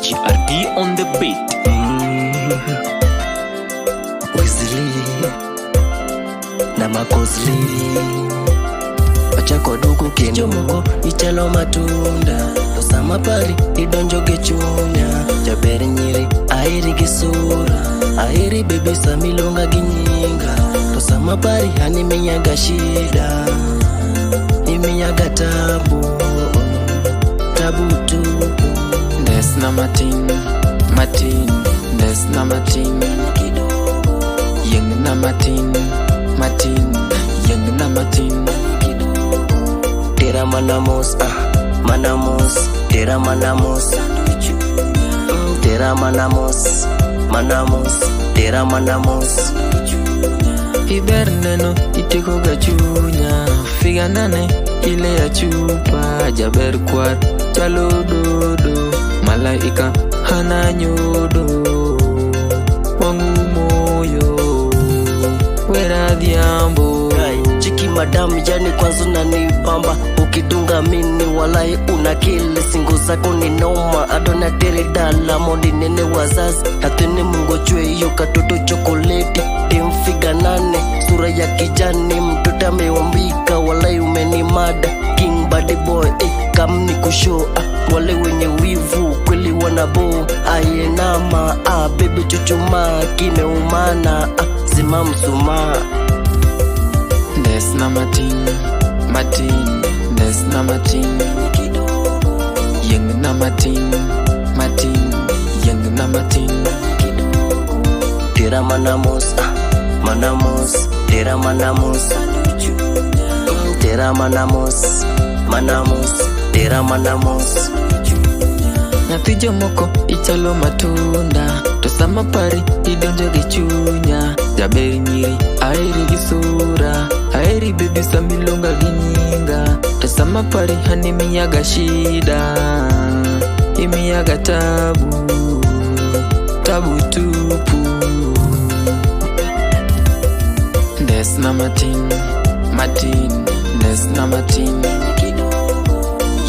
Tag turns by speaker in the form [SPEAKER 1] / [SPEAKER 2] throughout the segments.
[SPEAKER 1] GRP on the beat.
[SPEAKER 2] Wesley na Makozli Pachako duku kichomoko ichalo matunda Tosama pari idonjo gechunya Jaberi nyiri airi gisura Airi baby samilonga ginyinga Tosama pari hani minyaga shida Iminyaga tabu Tabu tu
[SPEAKER 1] Des na Martin Des na Martin Yang na Martin Yang na Martin
[SPEAKER 2] Tera manamos, Tera manamos Tera manamos, Tera manamos
[SPEAKER 1] Iberneno itiko gachunya Figanane ile ya chupa Jaber kwar chalo dodo Malaika hana nyodo Wangu moyo Wera diambo
[SPEAKER 2] Chiki madam yani kwanza unanipamba Ukidunga mini walai unakili Singo zako ni noma Adona tere dala mondi nene wazazi Hatene mungo chwe hiyo katoto chokoleti Demfiga nane sura ya kijani Mtuta mewambika walai umenimada King body boy kam ni kusho Wale wenye wivu kweli wanabo Ayenama bebe chuchuma Kime umana zima msuma
[SPEAKER 1] Des na Martin Des na Martin Yang na Martin Yang na Martin
[SPEAKER 2] Tera manamos, Tera manamos Tera manamos, Tera manamos
[SPEAKER 1] Nathi jomoko ichalo matunda Tosama pari idonjo gichunya Jaberi nyiri airi gisura Airi baby samilonga ginyinga Tosama pari hani miyaga shida Imiyaga tabu Tabu tupu Des na Martin Des na Martin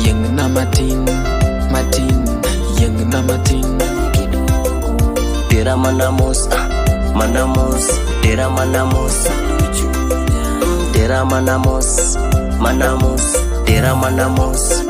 [SPEAKER 1] Yang na Martin Yang na Martin
[SPEAKER 2] Tera manamos, Tera manamos Tera manamos, Tera manamos